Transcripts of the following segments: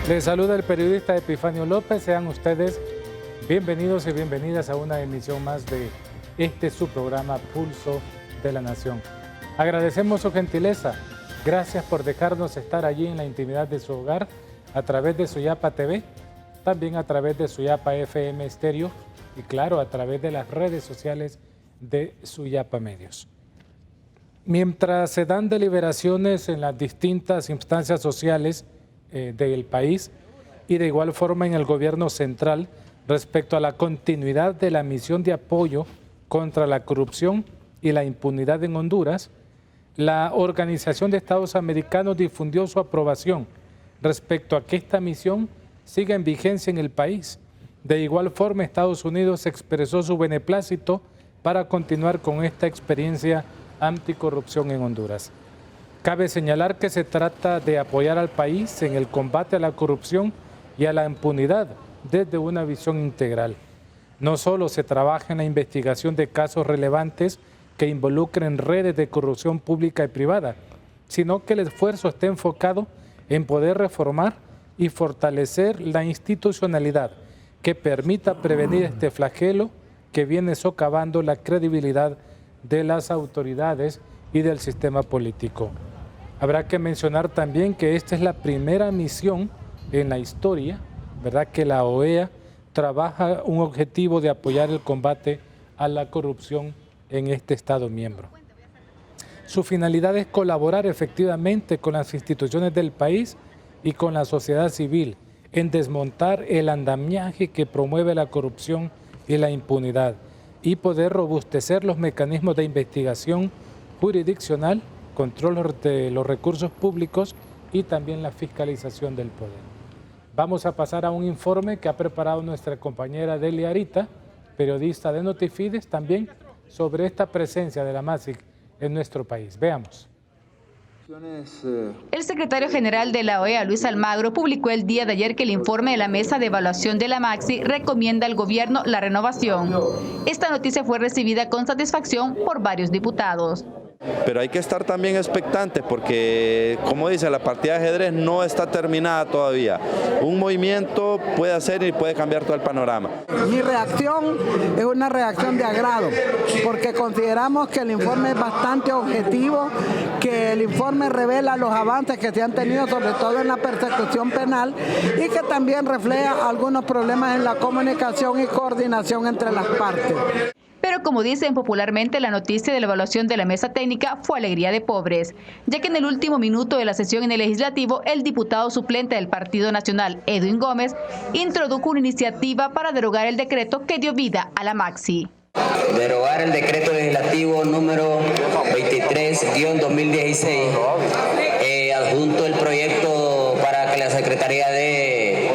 Les saluda el periodista Epifanio López. Sean ustedes bienvenidos y bienvenidas a una emisión más de su programa Pulso de la Nación. Agradecemos su gentileza. Gracias por dejarnos estar allí en la intimidad de su hogar a través de Suyapa TV, también a través de Suyapa FM Estéreo y claro, a través de las redes sociales de Suyapa Medios. Mientras se dan deliberaciones en las distintas instancias sociales del país y de igual forma en el gobierno central respecto a la continuidad de la misión de apoyo contra la corrupción y la impunidad en Honduras, la Organización de Estados Americanos difundió su aprobación respecto a que esta misión siga en vigencia en el país. De igual forma, Estados Unidos expresó su beneplácito para continuar con esta experiencia anticorrupción en Honduras. Cabe señalar que se trata de apoyar al país en el combate a la corrupción y a la impunidad desde una visión integral. No solo se trabaja en la investigación de casos relevantes que involucren redes de corrupción pública y privada, sino que el esfuerzo esté enfocado en poder reformar y fortalecer la institucionalidad que permita prevenir este flagelo que viene socavando la credibilidad de las autoridades y del sistema político. Habrá que mencionar también que esta es la primera misión en la historia, ¿verdad?, que la OEA trabaja un objetivo de apoyar el combate a la corrupción en este Estado miembro. Su finalidad es colaborar efectivamente con las instituciones del país y con la sociedad civil en desmontar el andamiaje que promueve la corrupción y la impunidad y poder robustecer los mecanismos de investigación jurisdiccional, control de los recursos públicos y también la fiscalización del poder. Vamos a pasar a un informe que ha preparado nuestra compañera Delia Arita, periodista de Notifides, también sobre esta presencia de la MASIC en nuestro país. Veamos. El secretario general de la OEA, Luis Almagro, publicó el día de ayer que el informe de la mesa de evaluación de la MAXI recomienda al gobierno la renovación. Esta noticia fue recibida con satisfacción por varios diputados. Pero hay que estar también expectantes porque, como dice, la partida de ajedrez no está terminada todavía. Un movimiento puede hacer y puede cambiar todo el panorama. Mi reacción es una reacción de agrado, porque consideramos que el informe es bastante objetivo, que el informe revela los avances que se han tenido, sobre todo en la persecución penal, y que también refleja algunos problemas en la comunicación y coordinación entre las partes. Pero como dicen popularmente, la noticia de la evaluación de la mesa técnica fue alegría de pobres, ya que en el último minuto de la sesión en el Legislativo, el diputado suplente del Partido Nacional, Edwin Gómez, introdujo una iniciativa para derogar el decreto que dio vida a la MAXI. Derogar el decreto legislativo número 23-2016, adjunto el proyecto para que la Secretaría de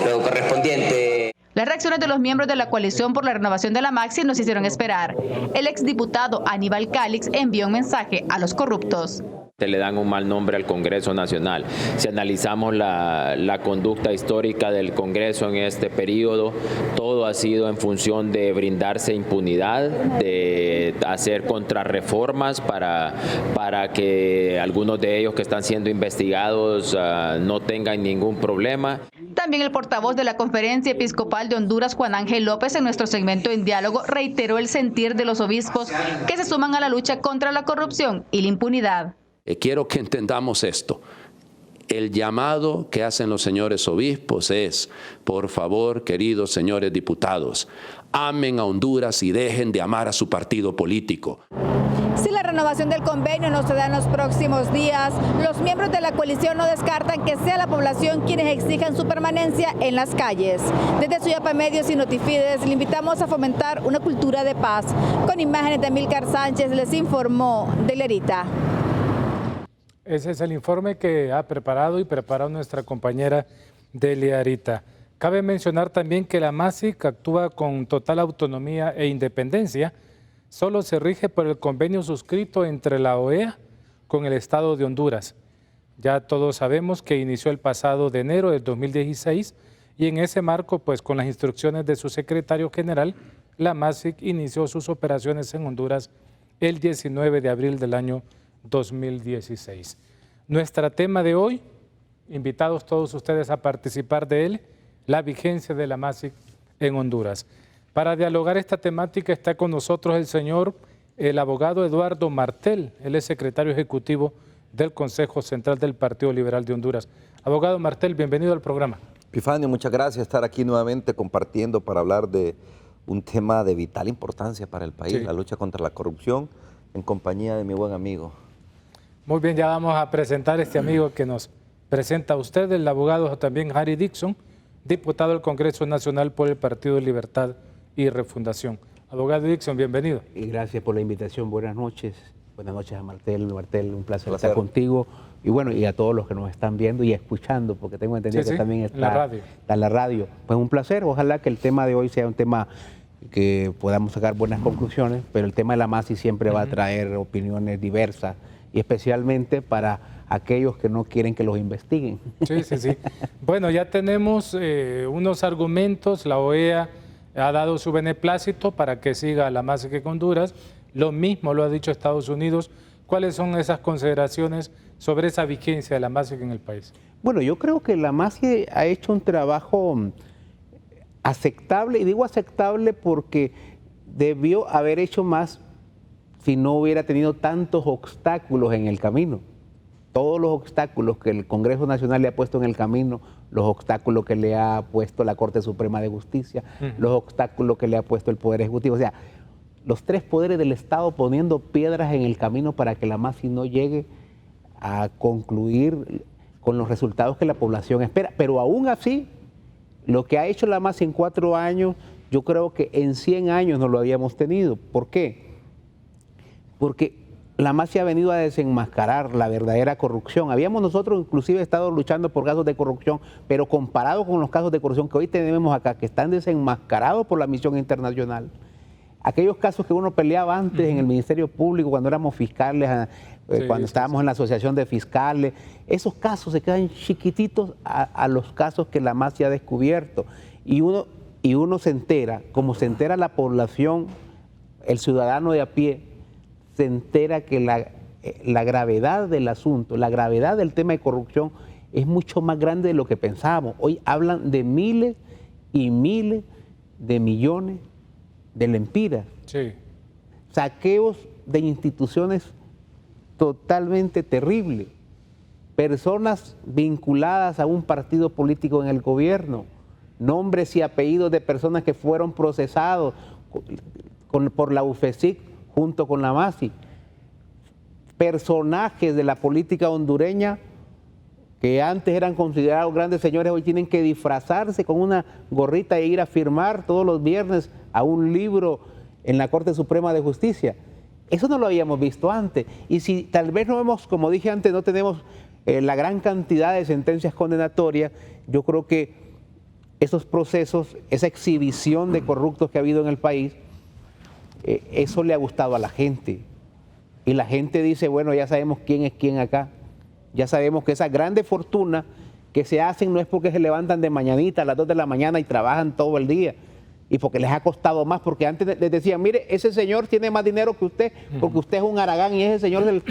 lo correspondiente. Las reacciones de los miembros de la coalición por la renovación de la MAXI nos hicieron esperar. El exdiputado Aníbal Calix envió un mensaje a los corruptos. Le dan un mal nombre al Congreso Nacional. Si analizamos la conducta histórica del Congreso en este periodo, todo ha sido en función de brindarse impunidad, de hacer contrarreformas para que algunos de ellos que están siendo investigados no tengan ningún problema. También el portavoz de la Conferencia Episcopal de Honduras, Juan Ángel López, en nuestro segmento en diálogo, reiteró el sentir de los obispos que se suman a la lucha contra la corrupción y la impunidad. Quiero que entendamos esto. El llamado que hacen los señores obispos es, por favor, queridos señores diputados, amen a Honduras y dejen de amar a su partido político. Si la renovación del convenio no se da en los próximos días, los miembros de la coalición no descartan que sea la población quienes exijan su permanencia en las calles. Desde Suyapa Medios y Notifides le invitamos a fomentar una cultura de paz. Con imágenes de Amílcar Sánchez les informó Delia Arita. Ese es el informe que ha preparado y preparó nuestra compañera Delia Arita. Cabe mencionar también que la MASIC actúa con total autonomía e independencia. Solo se rige por el convenio suscrito entre la OEA con el Estado de Honduras. Ya todos sabemos que inició el pasado de enero del 2016 y en ese marco, pues con las instrucciones de su secretario general, la MASIC inició sus operaciones en Honduras el 19 de abril del año 2016. Nuestro tema de hoy, invitados todos ustedes a participar de él, la vigencia de la MASIC en Honduras. Para dialogar esta temática está con nosotros el abogado Eduardo Martel, él es secretario ejecutivo del Consejo Central del Partido Liberal de Honduras. Abogado Martel, bienvenido al programa. Epifanio, muchas gracias estar aquí nuevamente compartiendo para hablar de un tema de vital importancia para el país, la lucha contra la corrupción, en compañía de mi buen amigo. Muy bien, ya vamos a presentar a este amigo que nos presenta a usted, el abogado también Harry Dixon, diputado del Congreso Nacional por el Partido de Libertad y Refundación. Abogado Dixon, bienvenido. Y gracias por la invitación, buenas noches a Martel. Martel, un placer estar contigo. Y bueno, y a todos los que nos están viendo y escuchando, porque tengo entendido que también está en la radio. Pues un placer, ojalá que el tema de hoy sea un tema que podamos sacar buenas conclusiones, pero el tema de la MASI siempre va a traer opiniones diversas, y especialmente para aquellos que no quieren que los investiguen. Sí. Bueno, ya tenemos unos argumentos, la OEA ha dado su beneplácito para que siga la MASIC en Honduras, lo mismo lo ha dicho Estados Unidos. ¿Cuáles son esas consideraciones sobre esa vigencia de la MASIC en el país? Bueno, yo creo que la MASIC ha hecho un trabajo aceptable, y digo aceptable porque debió haber hecho más si no hubiera tenido tantos obstáculos en el camino. Todos los obstáculos que el Congreso Nacional le ha puesto en el camino, los obstáculos que le ha puesto la Corte Suprema de Justicia, los obstáculos que le ha puesto el Poder Ejecutivo, o sea, los tres poderes del Estado poniendo piedras en el camino para que la MASIC no llegue a concluir con los resultados que la población espera. Pero aún así, lo que ha hecho la MASIC en 4 años, yo creo que en 100 años no lo habíamos tenido. ¿Por qué? Porque la MASIC ha venido a desenmascarar la verdadera corrupción. Habíamos nosotros inclusive estado luchando por casos de corrupción, pero comparado con los casos de corrupción que hoy tenemos acá, que están desenmascarados por la misión internacional, aquellos casos que uno peleaba antes en el Ministerio Público, cuando éramos fiscales, cuando estábamos en la Asociación de Fiscales, esos casos se quedan chiquititos a los casos que la MASIC ha descubierto. Y uno se entera, como se entera la población, el ciudadano de a pie, se entera que la gravedad del asunto, la gravedad del tema de corrupción es mucho más grande de lo que pensábamos. Hoy hablan de miles y miles de millones de lempiras. Saqueos de instituciones totalmente terribles. Personas vinculadas a un partido político en el gobierno. Nombres y apellidos de personas que fueron procesados por la UFESIC junto con la MASIC, personajes de la política hondureña que antes eran considerados grandes señores, hoy tienen que disfrazarse con una gorrita e ir a firmar todos los viernes a un libro en la Corte Suprema de Justicia. Eso no lo habíamos visto antes. Y si tal vez no vemos, como dije antes, no tenemos la gran cantidad de sentencias condenatorias, yo creo que esos procesos, esa exhibición de corruptos que ha habido en el país, eso le ha gustado a la gente. Y la gente dice, bueno, ya sabemos quién es quién acá. Ya sabemos que esas grandes fortunas que se hacen no es porque se levantan de mañanita a las 2 de la mañana y trabajan todo el día. Y porque les ha costado más, porque antes les decían, mire, ese señor tiene más dinero que usted, porque usted es un haragán y ese señor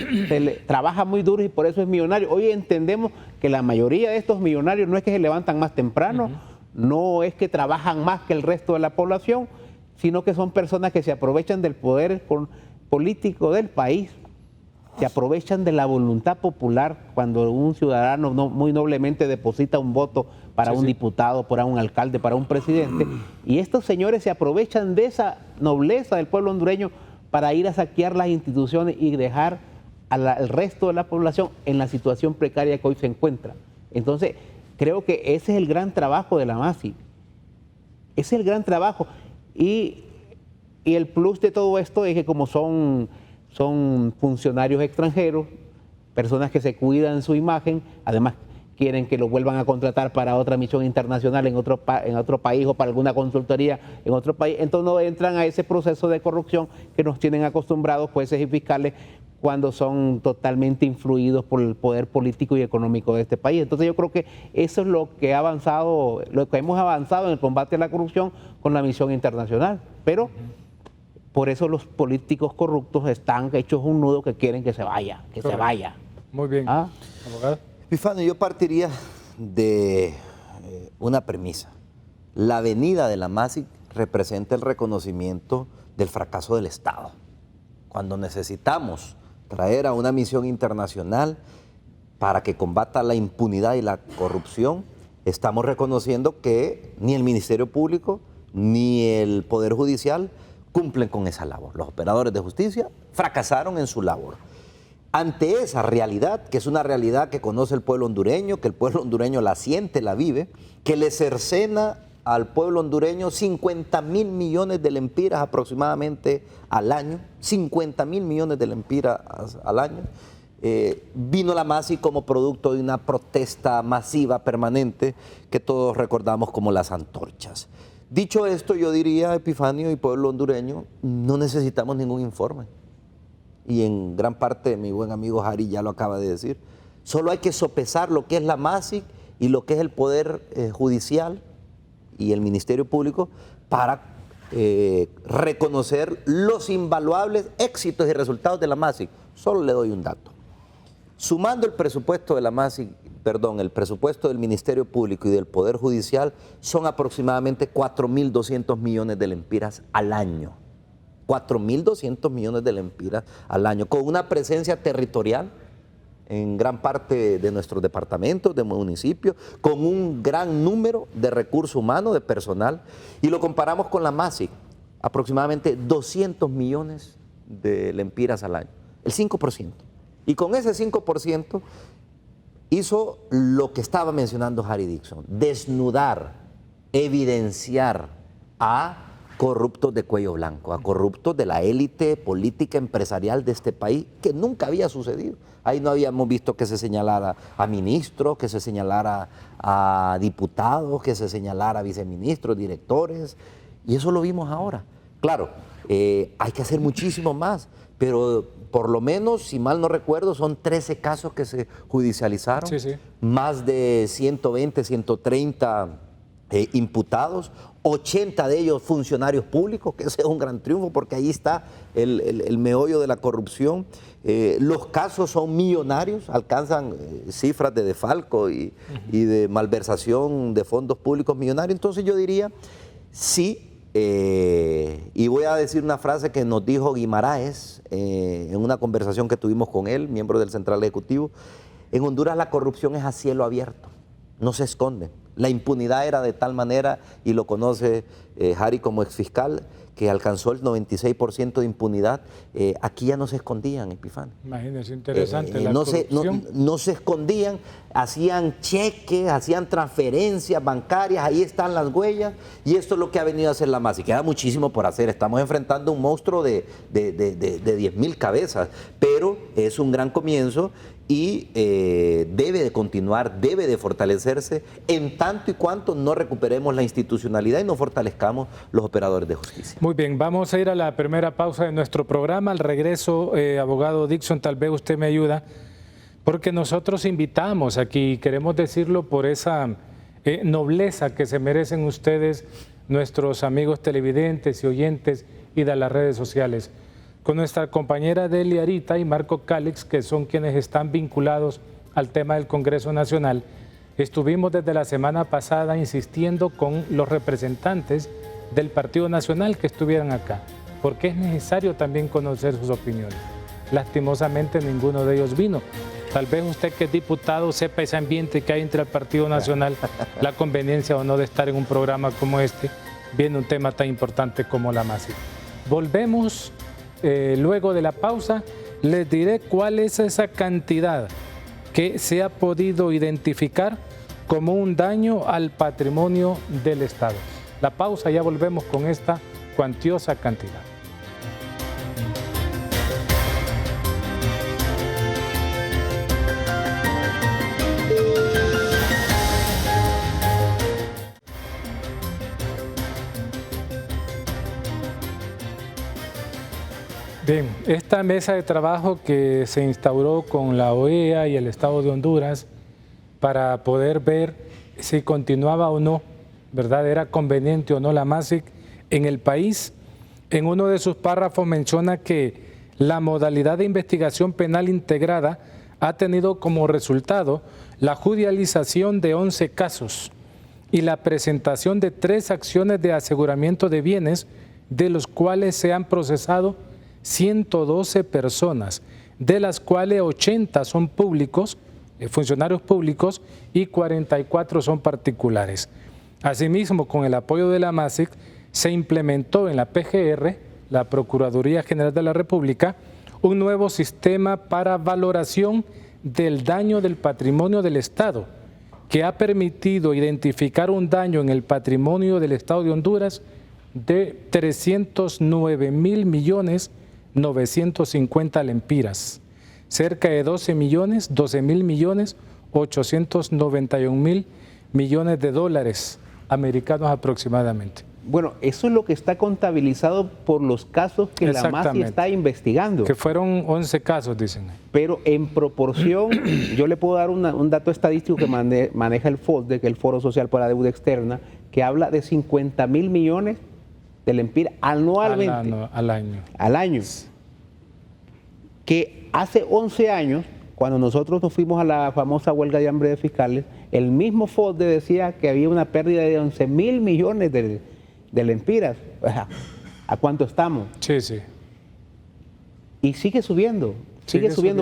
trabaja muy duro y por eso es millonario. Hoy entendemos que la mayoría de estos millonarios no es que se levantan más temprano, no es que trabajan más que el resto de la población, sino que son personas que se aprovechan del poder político del país, se aprovechan de la voluntad popular cuando un ciudadano muy noblemente deposita un voto para un diputado, para un alcalde, para un presidente, y estos señores se aprovechan de esa nobleza del pueblo hondureño para ir a saquear las instituciones y dejar al resto de la población en la situación precaria que hoy se encuentra. Entonces, creo que ese es el gran trabajo de la MASIC. Ese es el gran trabajo. Y el plus de todo esto es que como son funcionarios extranjeros, personas que se cuidan su imagen, además quieren que lo vuelvan a contratar para otra misión internacional en otro país o para alguna consultoría en otro país, entonces no entran a ese proceso de corrupción que nos tienen acostumbrados jueces y fiscales cuando son totalmente influidos por el poder político y económico de este país. Entonces yo creo que eso es lo que hemos avanzado en el combate a la corrupción con la misión internacional. Pero por eso los políticos corruptos están hechos un nudo que quieren que se vaya, se vaya. Muy bien. Epifanio, yo partiría de una premisa. La venida de la MASIC representa el reconocimiento del fracaso del Estado. Cuando necesitamos traer a una misión internacional para que combata la impunidad y la corrupción, estamos reconociendo que ni el Ministerio Público ni el Poder Judicial cumplen con esa labor. Los operadores de justicia fracasaron en su labor. Ante esa realidad, que es una realidad que conoce el pueblo hondureño, que el pueblo hondureño la siente, la vive, que le cercena al pueblo hondureño 50.000 millones de lempiras aproximadamente al año, 50.000 millones de lempiras al año, vino la MASIC como producto de una protesta masiva permanente que todos recordamos como las antorchas. Dicho esto, yo diría, Epifanio y pueblo hondureño, no necesitamos ningún informe. Y en gran parte mi buen amigo Jari ya lo acaba de decir. Solo hay que sopesar lo que es la MASIC y lo que es el Poder Judicial y el Ministerio Público para reconocer los invaluables éxitos y resultados de la MASIC. Solo le doy un dato. Sumando el presupuesto de la MASIC, el presupuesto del Ministerio Público y del Poder Judicial, son aproximadamente 4.200 millones de lempiras al año. 4.200 millones de lempiras al año, con una presencia territorial en gran parte de nuestros departamentos, de municipios, con un gran número de recursos humanos, de personal, y lo comparamos con la MASIC, aproximadamente 200 millones de lempiras al año, el 5%. Y con ese 5% hizo lo que estaba mencionando Harry Dixon, desnudar, evidenciar a corruptos de cuello blanco, a corruptos de la élite política empresarial de este país, que nunca había sucedido. Ahí no habíamos visto que se señalara a ministros, que se señalara a diputados, que se señalara a viceministros, directores, y eso lo vimos ahora. Claro, hay que hacer muchísimo más, pero por lo menos, si mal no recuerdo, son 13 casos que se judicializaron, más de 120, 130 imputados, 80 de ellos funcionarios públicos, que ese es un gran triunfo porque ahí está el meollo de la corrupción. Los casos son millonarios, alcanzan cifras de defalco y de malversación de fondos públicos millonarios. Entonces yo diría, sí, y voy a decir una frase que nos dijo Guimaraes en una conversación que tuvimos con él, miembro del Central Ejecutivo: en Honduras la corrupción es a cielo abierto, no se esconde. La impunidad era de tal manera, y lo conoce Jari como exfiscal, que alcanzó el 96% de impunidad. Aquí ya no se escondían, Epifanio. Imagínense, interesante la no corrupción. no se escondían, hacían cheques, hacían transferencias bancarias, ahí están las huellas, y esto es lo que ha venido a hacer la MASIC. Queda muchísimo por hacer, estamos enfrentando un monstruo de 10.000 cabezas, pero es un gran comienzo y debe de continuar, debe de fortalecerse en tanto y cuanto no recuperemos la institucionalidad y no fortalezcamos los operadores de justicia. Muy bien, vamos a ir a la primera pausa de nuestro programa. Al regreso, abogado Dixon, tal vez usted me ayuda, porque nosotros invitamos aquí, queremos decirlo por esa nobleza que se merecen ustedes, nuestros amigos televidentes y oyentes y de las redes sociales, con nuestra compañera Delia Arita y Marco Cálix, que son quienes están vinculados al tema del Congreso Nacional. Estuvimos desde la semana pasada insistiendo con los representantes del Partido Nacional que estuvieran acá, porque es necesario también conocer sus opiniones. Lastimosamente ninguno de ellos vino. Tal vez usted, que es diputado, sepa ese ambiente que hay entre el Partido Nacional, la conveniencia o no de estar en un programa como este, viendo un tema tan importante como la MASIC. Volvemos luego de la pausa. Les diré cuál es esa cantidad que se ha podido identificar como un daño al patrimonio del Estado. La pausa, ya volvemos con esta cuantiosa cantidad. Bien, esta mesa de trabajo que se instauró con la OEA y el Estado de Honduras para poder ver si continuaba o no, ¿verdad?, era conveniente o no la MASIC en el país, en uno de sus párrafos menciona que la modalidad de investigación penal integrada ha tenido como resultado la judicialización de 11 casos y la presentación de 3 acciones de aseguramiento de bienes, de los cuales se han procesado 112 personas, de las cuales 80 son públicos, funcionarios públicos, y 44 son particulares. Asimismo, con el apoyo de la MASIC, se implementó en la PGR, la Procuraduría General de la República, un nuevo sistema para valoración del daño del patrimonio del Estado, que ha permitido identificar un daño en el patrimonio del Estado de Honduras de 309.950 lempiras, cerca de 12.891.000 millones de dólares americanos aproximadamente. Bueno, eso es lo que está contabilizado por los casos que la MASI está investigando. Que fueron 11 casos, dicen. Pero en proporción, yo le puedo dar un dato estadístico que maneja el FOSDE, que es el Foro Social para la Deuda Externa, que habla de 50.000 millones de lempiras anualmente. Al año. Al año. Que hace 11 años, cuando nosotros nos fuimos a la famosa huelga de hambre de fiscales, el mismo FOSDE decía que había una pérdida de 11.000 millones de lempiras. ¿A cuánto estamos? Sí, sí. Y sigue subiendo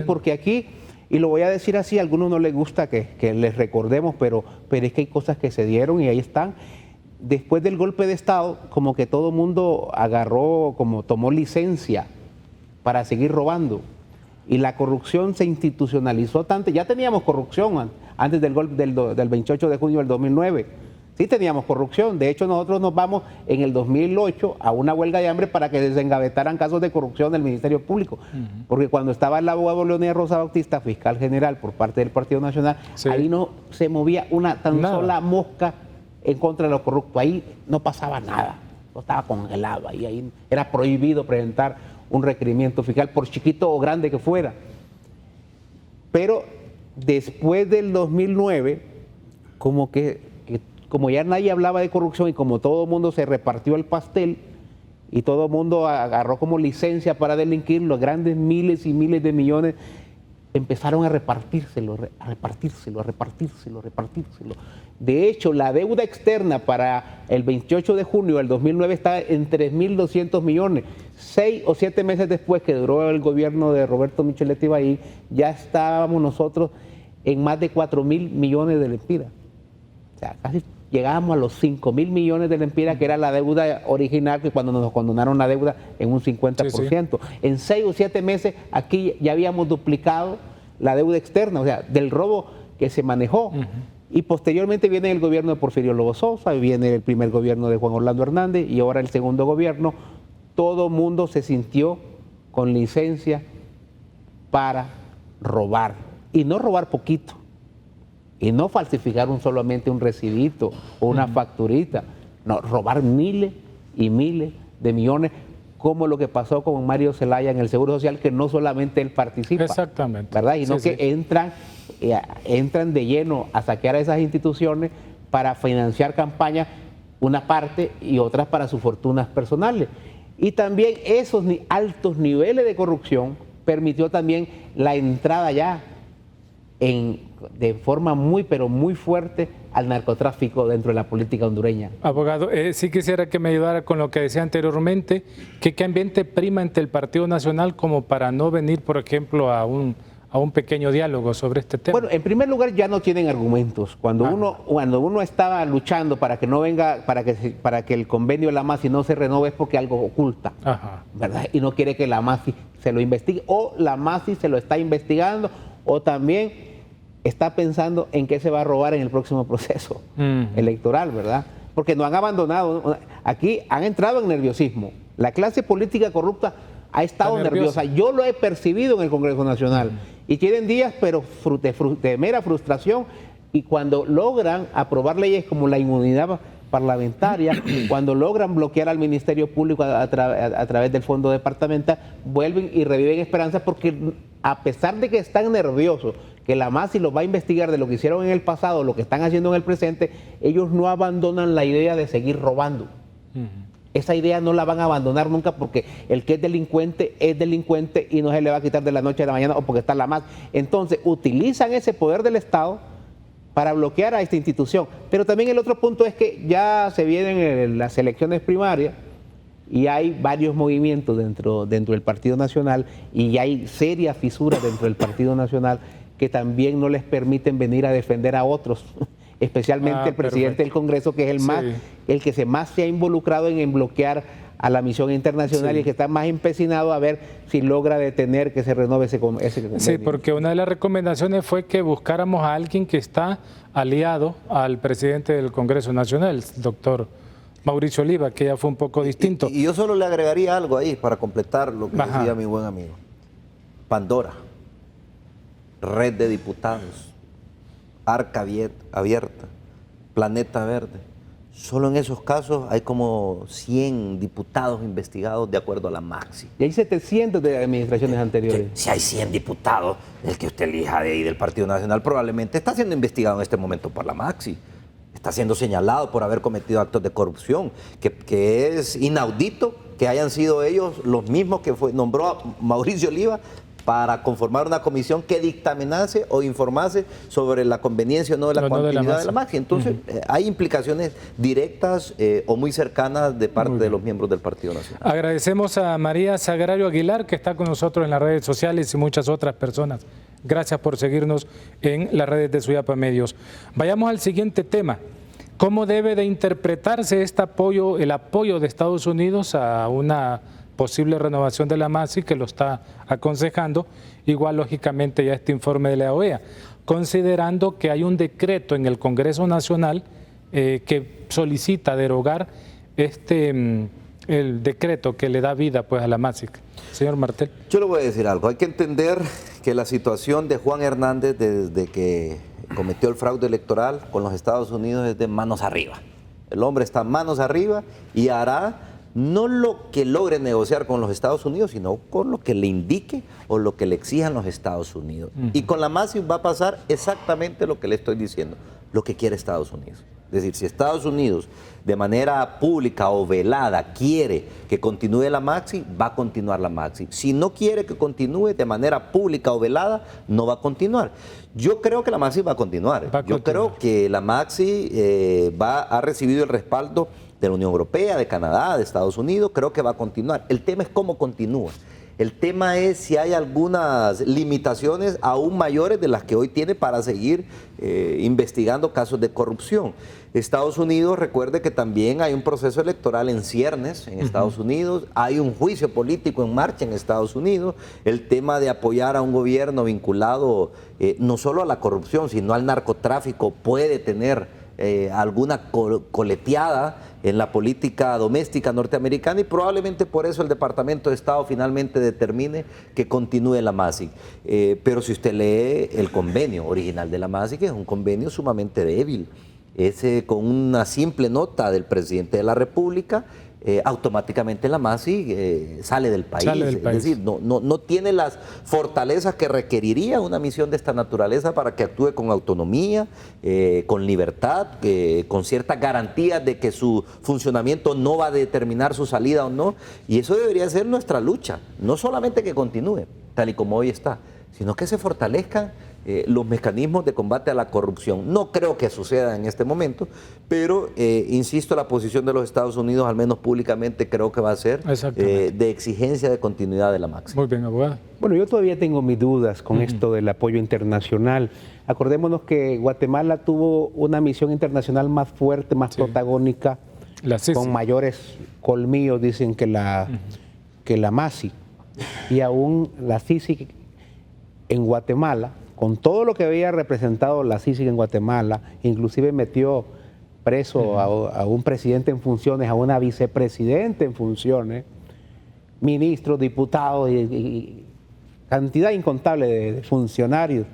porque aquí, y lo voy a decir así, a algunos no les gusta que les recordemos, pero es que hay cosas que se dieron y ahí están. Después del golpe de Estado, como que todo el mundo tomó licencia para seguir robando. Y la corrupción se institucionalizó tanto. Ya teníamos corrupción antes del golpe del 28 de junio del 2009. Sí teníamos corrupción. De hecho, nosotros nos vamos en el 2008 a una huelga de hambre para que desengavetaran casos de corrupción del Ministerio Público. Porque cuando estaba el abogado Leonidas Rosa Bautista, fiscal general por parte del Partido Nacional, ahí no se movía una tan sola mosca en contra de los corruptos. Ahí no pasaba nada. No estaba congelado. Ahí era prohibido presentar un requerimiento fiscal, por chiquito o grande que fuera. Pero después del 2009, como ya nadie hablaba de corrupción y como todo el mundo se repartió el pastel y todo el mundo agarró como licencia para delinquir, los grandes miles y miles de millones empezaron a repartírselo. De hecho, la deuda externa para el 28 de junio del 2009 está en 3.200 millones. 6 o 7 meses después que duró el gobierno de Roberto Micheletti Bahí, ya estábamos nosotros en más de 4.000 millones de lempiras. O sea, casi llegábamos a los 5.000 millones de lempiras, que era la deuda original, que cuando nos condonaron la deuda en un 50%. Sí. En 6 o 7 meses aquí ya habíamos duplicado la deuda externa, o sea, del robo que se manejó. Y posteriormente viene el gobierno de Porfirio Lobo Sosa, viene el primer gobierno de Juan Orlando Hernández y ahora el segundo gobierno. Todo mundo se sintió con licencia para robar. Y no robar poquito. Y no falsificar solamente un recibito o una facturita. No, robar miles y miles de millones, como lo que pasó con Mario Zelaya en el Seguro Social, que no solamente él participa. Exactamente. ¿Verdad? Y no que entran de lleno a saquear a esas instituciones para financiar campañas, una parte y otras para sus fortunas personales. Y también esos altos niveles de corrupción permitió también la entrada ya de forma muy, pero muy fuerte al narcotráfico dentro de la política hondureña. Abogado, sí quisiera que me ayudara con lo que decía anteriormente, que qué ambiente prima entre el Partido Nacional como para no venir, por ejemplo, a un pequeño diálogo sobre este tema. Bueno, en primer lugar ya no tienen argumentos. Cuando uno estaba luchando para que no venga, para que el convenio de la MASI no se renove, es porque algo oculta, ¿verdad? Y no quiere que la MASI se lo investigue, o la MASI se lo está investigando, o también está pensando en qué se va a robar en el próximo proceso electoral, ¿verdad? Porque no han abandonado, aquí han entrado en nerviosismo. La clase política corrupta ha estado nerviosa. Yo lo he percibido en el Congreso Nacional. Y tienen días, pero de mera frustración. Y cuando logran aprobar leyes como la inmunidad parlamentaria, cuando logran bloquear al Ministerio Público a través del Fondo Departamental, vuelven y reviven esperanzas, porque a pesar de que están nerviosos, que la MASI los va a investigar de lo que hicieron en el pasado, lo que están haciendo en el presente, ellos no abandonan la idea de seguir robando. Esa idea no la van a abandonar nunca, porque el que es delincuente y no se le va a quitar de la noche a la mañana o porque está la más. Entonces utilizan ese poder del Estado para bloquear a esta institución. Pero también el otro punto es que ya se vienen las elecciones primarias y hay varios movimientos dentro del Partido Nacional, y hay serias fisuras dentro del Partido Nacional que también no les permiten venir a defender a otros, especialmente el presidente del Congreso, que es el que más se ha involucrado en bloquear a la misión internacional y el que está más empecinado a ver si logra detener que se renueve ese convenio. Sí, porque una de las recomendaciones fue que buscáramos a alguien que está aliado al presidente del Congreso Nacional, el doctor Mauricio Oliva, que ya fue un poco distinto. Y yo solo le agregaría algo ahí para completar lo que decía mi buen amigo. Pandora, Red de Diputados, Arca Abierta, Planeta Verde. Solo en esos casos hay como 100 diputados investigados de acuerdo a la Maxi. Y hay 700 de administraciones anteriores. Si hay 100 diputados, el que usted elija de ahí del Partido Nacional probablemente está siendo investigado en este momento por la Maxi. Está siendo señalado por haber cometido actos de corrupción, que es inaudito que hayan sido ellos los mismos que nombró a Mauricio Oliva para conformar una comisión que dictaminase o informase sobre la conveniencia o no de la continuidad de la Maxi. Entonces, hay implicaciones directas o muy cercanas de parte de los miembros del Partido Nacional. Agradecemos a María Sagrario Aguilar, que está con nosotros en las redes sociales, y muchas otras personas. Gracias por seguirnos en las redes de Suyapa Medios. Vayamos al siguiente tema. ¿Cómo debe de interpretarse el apoyo de Estados Unidos a una posible renovación de la Maxi, que lo está aconsejando? Igual, lógicamente, ya este informe de la OEA, considerando que hay un decreto en el Congreso Nacional que solicita derogar el decreto que le da vida pues a la Maxi. Señor Martel. Yo le voy a decir algo. Hay que entender que la situación de Juan Hernández desde que cometió el fraude electoral con los Estados Unidos es de manos arriba. El hombre está manos arriba y hará no lo que logre negociar con los Estados Unidos, sino con lo que le indique o lo que le exijan los Estados Unidos. Y con la Maxi va a pasar exactamente lo que le estoy diciendo, lo que quiere Estados Unidos. Es decir, si Estados Unidos de manera pública o velada quiere que continúe la Maxi, va a continuar la Maxi. Si no quiere que continúe de manera pública o velada, no va a continuar. Yo creo que la Maxi va a continuar. Yo creo que la Maxi ha recibido el respaldo de la Unión Europea, de Canadá, de Estados Unidos. Creo que va a continuar. El tema es cómo continúa. El tema es si hay algunas limitaciones aún mayores de las que hoy tiene para seguir investigando casos de corrupción. Estados Unidos, recuerde que también hay un proceso electoral en ciernes en Estados Unidos, hay un juicio político en marcha en Estados Unidos, el tema de apoyar a un gobierno vinculado no solo a la corrupción, sino al narcotráfico puede tener alguna coleteada en la política doméstica norteamericana, y probablemente por eso el Departamento de Estado finalmente determine que continúe la Maxi. Pero si usted lee el convenio original de la Maxi, que es un convenio sumamente débil, con una simple nota del presidente de la República, automáticamente la Maxi sale del país. Es decir, no tiene las fortalezas que requeriría una misión de esta naturaleza para que actúe con autonomía, con libertad, con ciertas garantías de que su funcionamiento no va a determinar su salida o no. Y eso debería ser nuestra lucha, no solamente que continúe tal y como hoy está, sino que se fortalezcan los mecanismos de combate a la corrupción. No creo que suceda en este momento, pero insisto, la posición de los Estados Unidos, al menos públicamente, creo que va a ser de exigencia de continuidad de la Maxi. Muy bien, abogado. Bueno, yo todavía tengo mis dudas con esto del apoyo internacional. Acordémonos que Guatemala tuvo una misión internacional más fuerte, más protagónica, con mayores colmillos, dicen, que la Maxi. Y aún la CICIG en Guatemala, con todo lo que había representado la CICIG en Guatemala, inclusive metió preso a un presidente en funciones, a una vicepresidenta en funciones, ministros, diputados y cantidad incontable de funcionarios.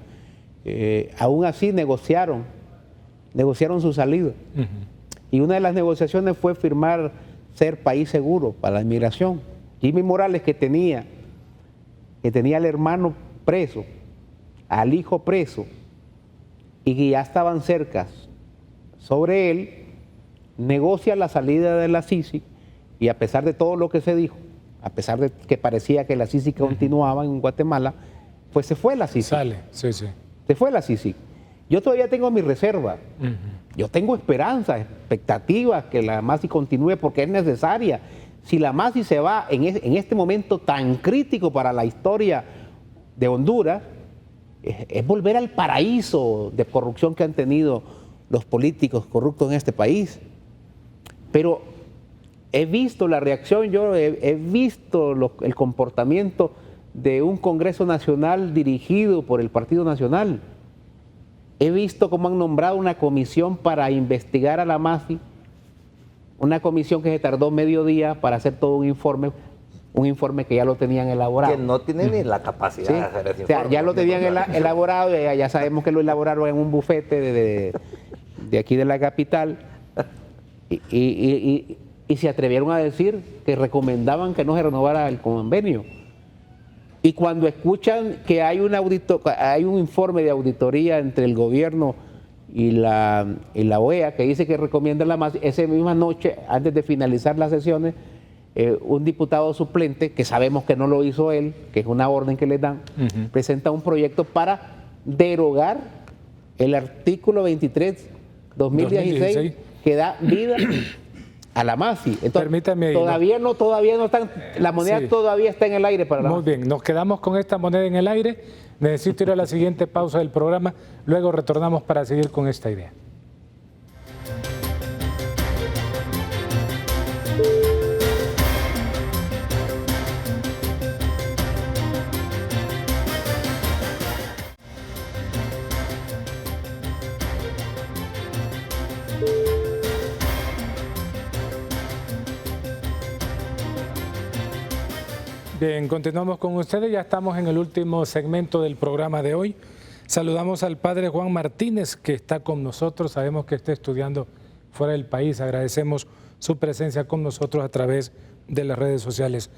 Aún así negociaron su salida. Y una de las negociaciones fue firmar ser país seguro para la inmigración. Jimmy Morales, que tenía al hermano preso, al hijo preso, y que ya estaban cerca sobre él, negocia la salida de la CICIG y a pesar de todo lo que se dijo, a pesar de que parecía que la CICIG continuaba en Guatemala, pues se fue la CICIG. Sale, sí, sí. Se fue la CICIG. Yo todavía tengo mi reserva. Yo tengo esperanza, expectativas que la MASI continúe porque es necesaria. Si la MASI se va en este momento tan crítico para la historia de Honduras, es volver al paraíso de corrupción que han tenido los políticos corruptos en este país. Pero he visto la reacción, yo he visto el comportamiento de un Congreso Nacional dirigido por el Partido Nacional. He visto cómo han nombrado una comisión para investigar a la MASI, una comisión que se tardó medio día para hacer todo un informe que ya lo tenían elaborado. Que no tiene ni la capacidad de hacer ese informe. O sea, ya lo tenían elaborado, ya sabemos que lo elaboraron en un bufete de aquí de la capital, y se atrevieron a decir que recomendaban que no se renovara el convenio. Y cuando escuchan que hay un informe de auditoría entre el gobierno y la OEA que dice que recomienda la MASI, esa misma noche, antes de finalizar las sesiones, un diputado suplente, que sabemos que no lo hizo él, que es una orden que le dan, presenta un proyecto para derogar el artículo 23/2016 que da vida a la MASI. Entonces, permítame, todavía no están, la moneda sí, todavía está en el aire para la Muy bien, nos quedamos con esta moneda en el aire. Necesito ir a la siguiente pausa del programa, luego retornamos para seguir con esta idea. Bien, continuamos con ustedes, ya estamos en el último segmento del programa de hoy. Saludamos al padre Juan Martínez, que está con nosotros, sabemos que está estudiando fuera del país, agradecemos su presencia con nosotros a través de las redes sociales.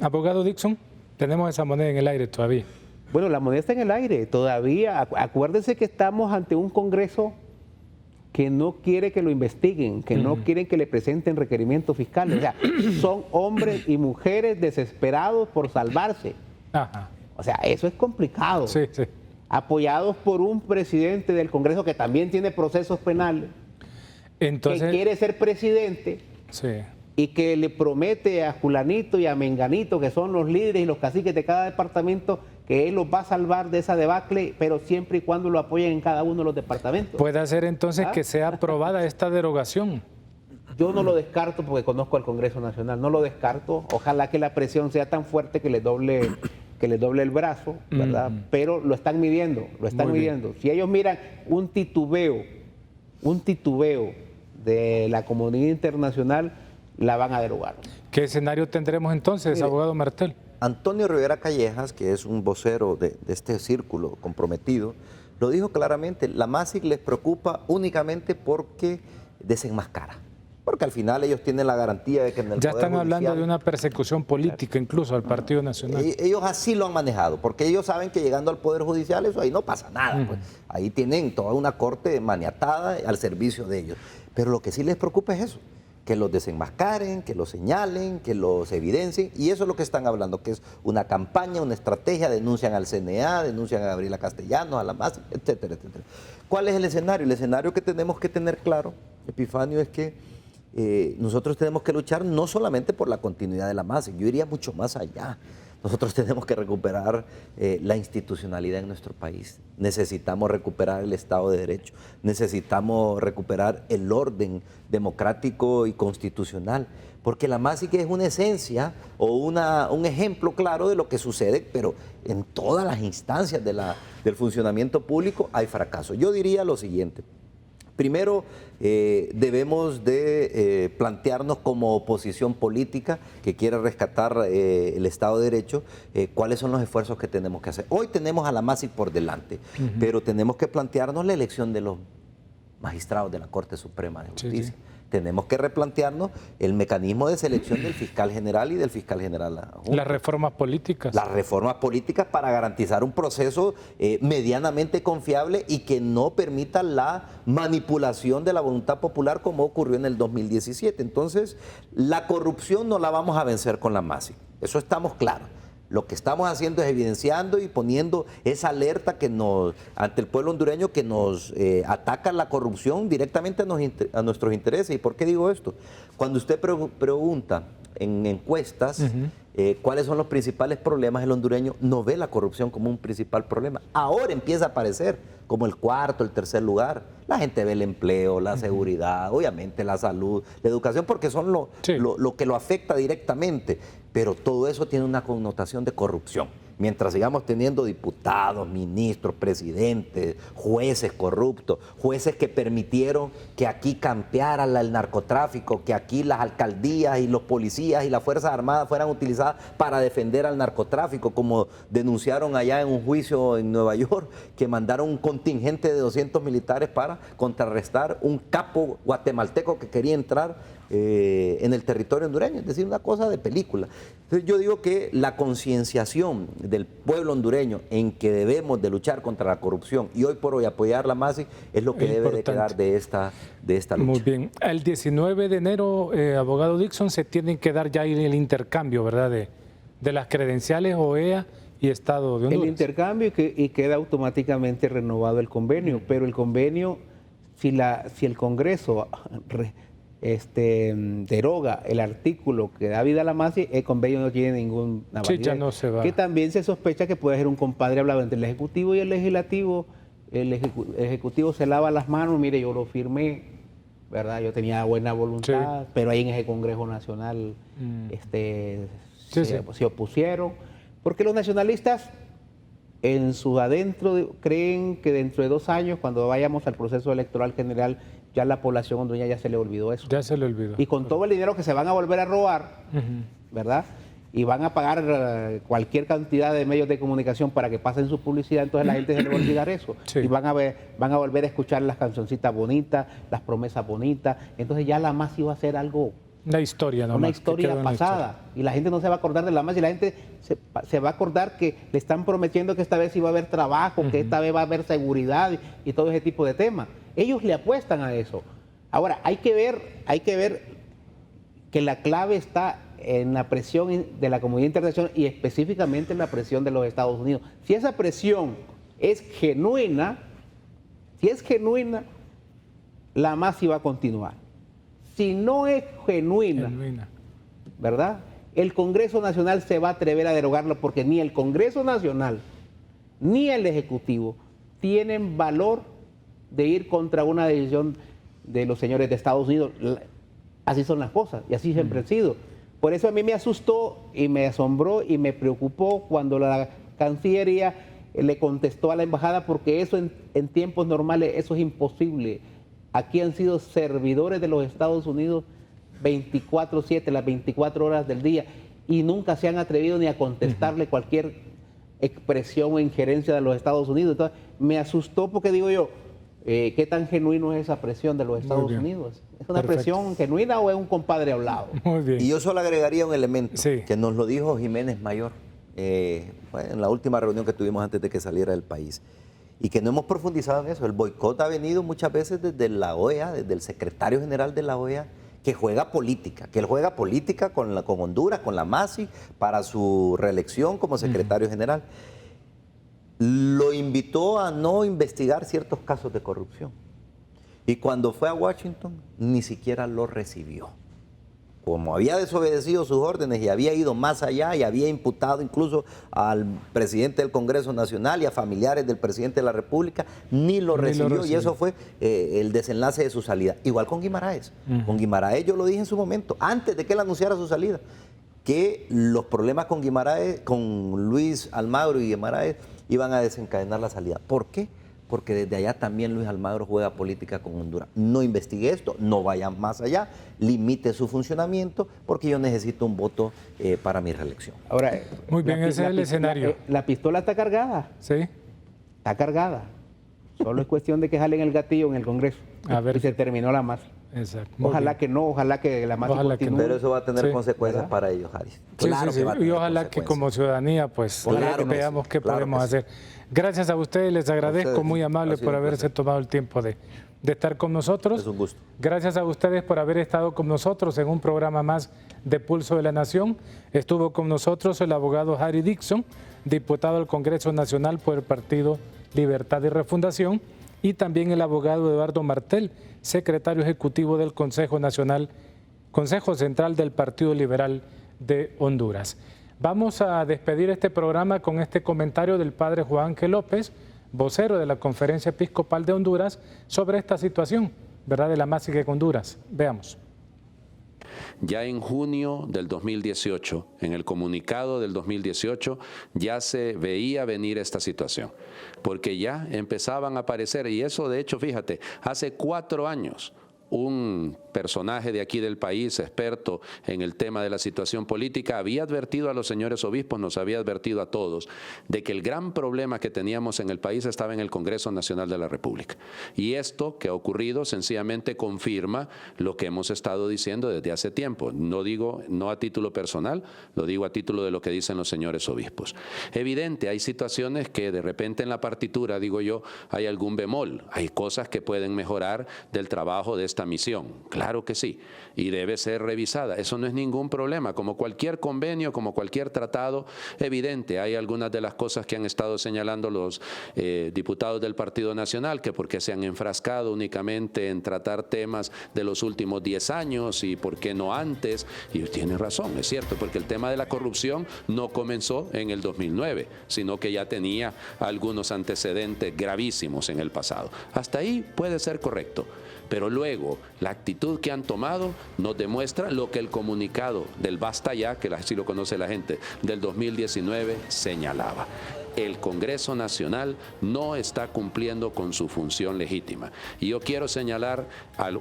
Abogado Dixon, tenemos esa moneda en el aire todavía. Bueno, la moneda está en el aire todavía, acuérdense que estamos ante un Congreso que no quiere que lo investiguen, que no quieren que le presenten requerimientos fiscales. O sea, son hombres y mujeres desesperados por salvarse. Ajá. O sea, eso es complicado. Sí, sí. Apoyados por un presidente del Congreso que también tiene procesos penales, entonces, que quiere ser presidente, sí, y que le promete a fulanito y a menganito, que son los líderes y los caciques de cada departamento, que él los va a salvar de esa debacle, pero siempre y cuando lo apoyen en cada uno de los departamentos. ¿Puede ser entonces que sea aprobada esta derogación? Yo no lo descarto porque conozco al Congreso Nacional, no lo descarto. Ojalá que la presión sea tan fuerte que le doble el brazo, ¿verdad? Pero lo están midiendo, Si ellos miran un titubeo de la comunidad internacional, la van a derogar. ¿Qué escenario tendremos entonces, abogado Martel? Antonio Rivera Callejas, que es un vocero de este círculo comprometido, lo dijo claramente, la MASIG les preocupa únicamente porque desenmascara. Porque al final ellos tienen la garantía de que en el ya Poder están hablando Judicial, de una persecución política incluso al Partido Nacional. Ellos así lo han manejado, porque ellos saben que llegando al Poder Judicial eso ahí no pasa nada. Pues. Ahí tienen toda una corte maniatada al servicio de ellos. Pero lo que sí les preocupa es eso, que los desenmascaren, que los señalen, que los evidencien, y eso es lo que están hablando, que es una campaña, una estrategia, denuncian al CNA, denuncian a Gabriela Castellanos, a la MASIG, etcétera, etcétera. ¿Cuál es el escenario? El escenario que tenemos que tener claro, Epifanio, es que nosotros tenemos que luchar no solamente por la continuidad de la MASIG, yo iría mucho más allá. Nosotros tenemos que recuperar la institucionalidad en nuestro país. Necesitamos recuperar el Estado de Derecho. Necesitamos recuperar el orden democrático y constitucional. Porque la MASIG es una esencia o un ejemplo claro de lo que sucede, pero en todas las instancias del funcionamiento público hay fracaso. Yo diría lo siguiente. Primero, debemos de plantearnos como oposición política que quiere rescatar el Estado de Derecho, cuáles son los esfuerzos que tenemos que hacer. Hoy tenemos a la MASIG por delante, pero tenemos que plantearnos la elección de los magistrados de la Corte Suprema de Justicia. Sí. tenemos que replantearnos el mecanismo de selección del fiscal general y del fiscal general adjunto. Las reformas políticas. Las reformas políticas para garantizar un proceso medianamente confiable y que no permita la manipulación de la voluntad popular como ocurrió en el 2017. Entonces, la corrupción no la vamos a vencer con la MASIC, eso estamos claros. Lo que estamos haciendo es evidenciando y poniendo esa alerta ante el pueblo hondureño que nos ataca la corrupción directamente a nuestros intereses. ¿Y por qué digo esto? Cuando usted pregunta en encuestas cuáles son los principales problemas, el hondureño no ve la corrupción como un principal problema. Ahora empieza a aparecer como el cuarto, el tercer lugar. La gente ve el empleo, la seguridad, obviamente la salud, la educación, porque son lo que lo afecta directamente. Pero todo eso tiene una connotación de corrupción. Mientras sigamos teniendo diputados, ministros, presidentes, jueces corruptos, jueces que permitieron que aquí campeara el narcotráfico, que aquí las alcaldías y los policías y las Fuerzas Armadas fueran utilizadas para defender al narcotráfico, como denunciaron allá en un juicio en Nueva York, que mandaron un contingente de 200 militares para contrarrestar un capo guatemalteco que quería entrar en el territorio hondureño, es decir, una cosa de película. Entonces yo digo que la concienciación del pueblo hondureño en que debemos de luchar contra la corrupción y hoy por hoy apoyar la MASIC es lo que debe de quedar de esta lucha. Muy bien. El 19 de enero, abogado Dixon, se tienen que dar ya el intercambio, ¿verdad?, de las credenciales OEA y Estado de Honduras. El intercambio y queda automáticamente renovado el convenio, pero el convenio, si el Congreso deroga el artículo que da vida a la MASIC, el convenio no tiene ninguna validez. Sí, ya no se va. Que también se sospecha que puede ser un compadre hablado entre el Ejecutivo y el Legislativo. El Ejecutivo se lava las manos, mire, yo lo firmé, ¿verdad? Yo tenía buena voluntad, pero ahí en ese Congreso Nacional se opusieron. Porque los nacionalistas en su adentro creen que dentro de 2 años, cuando vayamos al proceso electoral general, ya la población hondureña ya se le olvidó eso. Ya se le olvidó. Y con todo el dinero que se van a volver a robar, ¿verdad? Y van a pagar cualquier cantidad de medios de comunicación para que pasen su publicidad, entonces la gente se le va a olvidar eso. Sí. Y van a volver a escuchar las cancioncitas bonitas, las promesas bonitas. Entonces ya la MASIC va a ser algo... Una historia, ¿no? Una historia pasada. Y la gente no se va a acordar de la MASIC, y la gente se va a acordar que le están prometiendo que esta vez sí va a haber trabajo, que esta vez va a haber seguridad y todo ese tipo de temas. Ellos le apuestan a eso. Ahora, hay que ver que la clave está en la presión de la comunidad internacional y específicamente en la presión de los Estados Unidos. Si esa presión es genuina, la MASIC va a continuar. Si no es genuina, ¿verdad? El Congreso Nacional se va a atrever a derogarlo porque ni el Congreso Nacional ni el Ejecutivo tienen valor de ir contra una decisión de los señores de Estados Unidos. Así son las cosas y así siempre han sido. Por eso a mí me asustó y me asombró y me preocupó cuando la Cancillería le contestó a la embajada, porque eso en tiempos normales eso es imposible. Aquí han sido servidores de los Estados Unidos 24/7, las 24 horas del día, y nunca se han atrevido ni a contestarle cualquier expresión o injerencia de los Estados Unidos. Entonces me asustó porque digo yo, ¿qué tan genuino es esa presión de los Estados Unidos? ¿Es una presión genuina o es un compadre hablado? Muy bien. Y yo solo agregaría un elemento que nos lo dijo Jiménez Mayor en la última reunión que tuvimos antes de que saliera del país, y que no hemos profundizado en eso. El boicot ha venido muchas veces desde la OEA, desde el secretario general de la OEA, que juega política, con Honduras, con la MASIC, para su reelección como secretario general. Lo invitó a no investigar ciertos casos de corrupción. Y cuando fue a Washington, ni siquiera lo recibió. Como había desobedecido sus órdenes y había ido más allá y había imputado incluso al presidente del Congreso Nacional y a familiares del presidente de la República, ni lo recibió. Y eso fue el desenlace de su salida. Igual con Guimaraes. Con Guimaraes yo lo dije en su momento, antes de que él anunciara su salida, que los problemas con Guimaraes, con Luis Almagro y Guimaraes, iban a desencadenar la salida. ¿Por qué? Porque desde allá también Luis Almagro juega política con Honduras. No investigue esto, no vaya más allá, limite su funcionamiento, porque yo necesito un voto para mi reelección. Ahora, muy bien, ese es el escenario. La pistola está cargada. Sí. Está cargada. Solo es cuestión de que jalen el gatillo en el Congreso. A ver. Y se terminó la MASIC. Exacto. Muy Ojalá bien. que no, ojalá que la MASI Ojalá que continúe. Pero eso va a tener Sí. consecuencias ¿verdad? para ellos, Harry. Sí, Claro sí, que va a sí. Y tener ojalá que consecuencias. como ciudadanía pues Claro que veamos sí, qué claro podemos que sí. hacer. Gracias a ustedes, les agradezco, ustedes. muy amable Ha sido por un haberse placer. tomado el tiempo de estar con nosotros. Es un gusto. Gracias a ustedes por haber estado con nosotros en un programa más de Pulso de la Nación. Estuvo con nosotros el abogado Harry Dixon, diputado al Congreso Nacional por el Partido Libertad y Refundación, y también el abogado Eduardo Martel, secretario ejecutivo del Consejo Central del Partido Liberal de Honduras. Vamos a despedir este programa con este comentario del padre Juan Ángel López, vocero de la Conferencia Episcopal de Honduras, sobre esta situación, ¿verdad?, de la MASIG en Honduras. Veamos. Ya en junio del 2018, en el comunicado del 2018, ya se veía venir esta situación, porque ya empezaban a aparecer, y eso de hecho, fíjate, hace 4 años, un personaje de aquí del país, experto en el tema de la situación política, había advertido a los señores obispos, nos había advertido a todos, de que el gran problema que teníamos en el país estaba en el Congreso Nacional de la República. Y esto que ha ocurrido sencillamente confirma lo que hemos estado diciendo desde hace tiempo. No digo, no a título personal, lo digo a título de lo que dicen los señores obispos. Evidente, hay situaciones que de repente en la partitura, digo yo, hay algún bemol, hay cosas que pueden mejorar del trabajo de esta misión. Claro que sí, y debe ser revisada. Eso no es ningún problema. Como cualquier convenio, como cualquier tratado, evidente, hay algunas de las cosas que han estado señalando los diputados del Partido Nacional, que porque se han enfrascado únicamente en tratar temas de los últimos 10 años y por qué no antes. Y tienen razón, es cierto, porque el tema de la corrupción no comenzó en el 2009, sino que ya tenía algunos antecedentes gravísimos en el pasado. Hasta ahí puede ser correcto. Pero luego, la actitud que han tomado nos demuestra lo que el comunicado del Basta Ya, que así lo conoce la gente, del 2019 señalaba. El Congreso Nacional no está cumpliendo con su función legítima. Y yo quiero señalar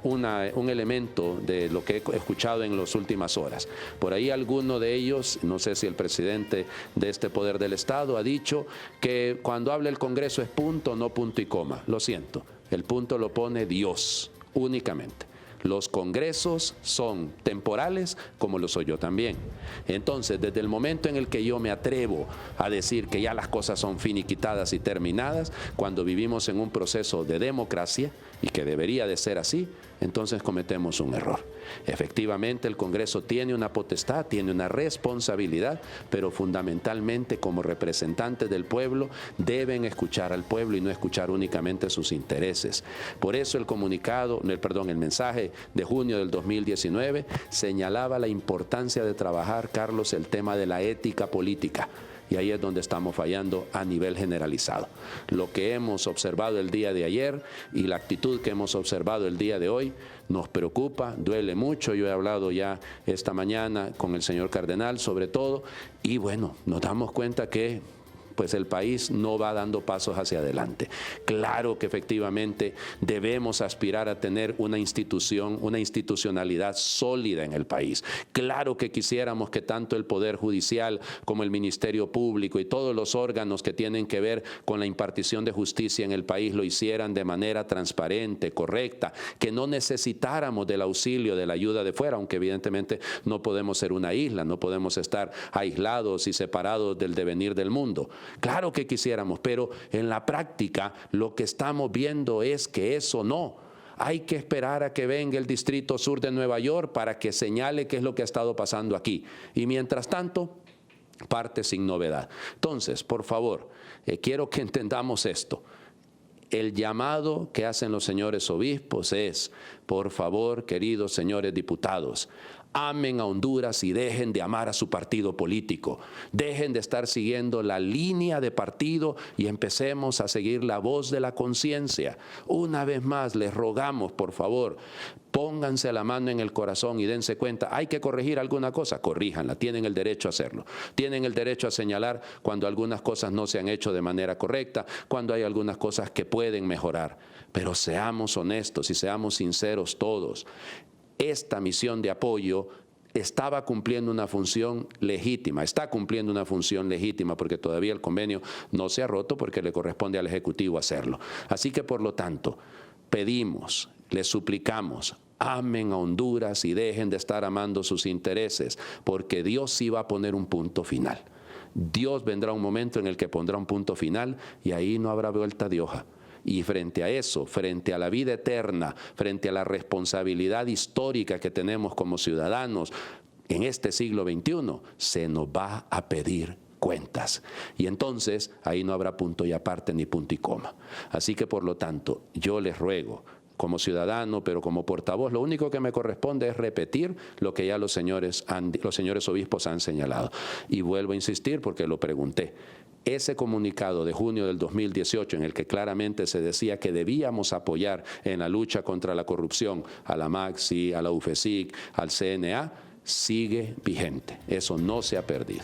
un elemento de lo que he escuchado en las últimas horas. Por ahí alguno de ellos, no sé si el presidente de este poder del Estado, ha dicho que cuando habla el Congreso es punto, no punto y coma. Lo siento, el punto lo pone Dios únicamente. Los congresos son temporales, como lo soy yo también. Entonces, desde el momento en el que yo me atrevo a decir que ya las cosas son finiquitadas y terminadas, cuando vivimos en un proceso de democracia, y que debería de ser así, entonces cometemos un error. Efectivamente, el Congreso tiene una potestad, tiene una responsabilidad, pero fundamentalmente como representantes del pueblo deben escuchar al pueblo y no escuchar únicamente sus intereses. Por eso el mensaje de junio del 2019 señalaba la importancia de trabajar, Carlos, el tema de la ética política. Y ahí es donde estamos fallando a nivel generalizado. Lo que hemos observado el día de ayer y la actitud que hemos observado el día de hoy nos preocupa, duele mucho. Yo he hablado ya esta mañana con el señor cardenal sobre todo y bueno, nos damos cuenta que pues el país no va dando pasos hacia adelante. Claro que efectivamente debemos aspirar a tener una institucionalidad sólida en el país. Claro que quisiéramos que tanto el Poder Judicial como el Ministerio Público y todos los órganos que tienen que ver con la impartición de justicia en el país lo hicieran de manera transparente, correcta, que no necesitáramos del auxilio, de la ayuda de fuera, aunque evidentemente no podemos ser una isla, no podemos estar aislados y separados del devenir del mundo. Claro que quisiéramos, pero en la práctica lo que estamos viendo es que eso no. Hay que esperar a que venga el Distrito Sur de Nueva York para que señale qué es lo que ha estado pasando aquí. Y mientras tanto, parte sin novedad. Entonces, por favor, quiero que entendamos esto. El llamado que hacen los señores obispos es, por favor, queridos señores diputados, amen a Honduras y dejen de amar a su partido político. Dejen de estar siguiendo la línea de partido y empecemos a seguir la voz de la conciencia. Una vez más, les rogamos, por favor, pónganse la mano en el corazón y dense cuenta, hay que corregir alguna cosa, corríjanla, tienen el derecho a hacerlo. Tienen el derecho a señalar cuando algunas cosas no se han hecho de manera correcta, cuando hay algunas cosas que pueden mejorar. Pero seamos honestos y seamos sinceros todos. Esta misión de apoyo estaba cumpliendo una función legítima, está cumpliendo una función legítima porque todavía el convenio no se ha roto porque le corresponde al Ejecutivo hacerlo. Así que por lo tanto, pedimos, les suplicamos, amen a Honduras y dejen de estar amando sus intereses, porque Dios sí va a poner un punto final. Dios vendrá un momento en el que pondrá un punto final y ahí no habrá vuelta de hoja. Y frente a eso, frente a la vida eterna, frente a la responsabilidad histórica que tenemos como ciudadanos en este siglo XXI, se nos va a pedir cuentas. Y entonces ahí no habrá punto y aparte ni punto y coma. Así que por lo tanto, yo les ruego, como ciudadano, pero como portavoz, lo único que me corresponde es repetir lo que ya los señores obispos han señalado. Y vuelvo a insistir porque lo pregunté. Ese comunicado de junio del 2018 en el que claramente se decía que debíamos apoyar en la lucha contra la corrupción a la MAXI, a la UFESIC, al CNA, sigue vigente. Eso no se ha perdido.